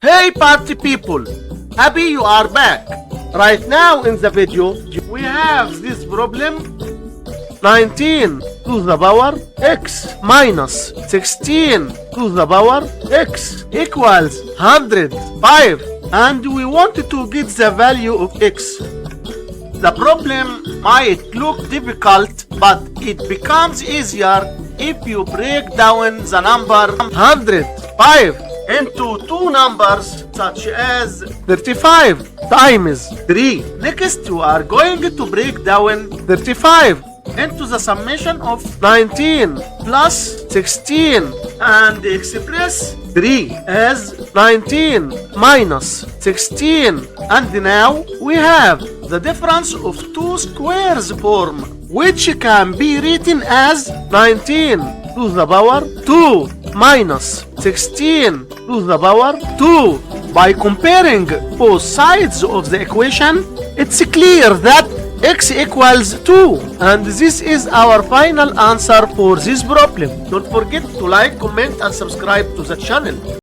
Hey party people, happy you are back. Right now in the video we have this problem 19 to the power x minus 16 to the power x equals 105, and we want to get the value of x. The problem might look difficult, but it becomes easier if you break down the number 105 into two numbers such as 35 times 3. Next, we are going to break down 35 into the summation of 19 plus 16 and express 3 as 19 minus 16. And now we have the difference of two squares form, which can be written as 19 to the power 2 minus 16 to the power 2. By comparing both sides of the equation, it's clear that x equals 2, and this is our final answer for this problem. Don't forget to like, comment and subscribe to the channel.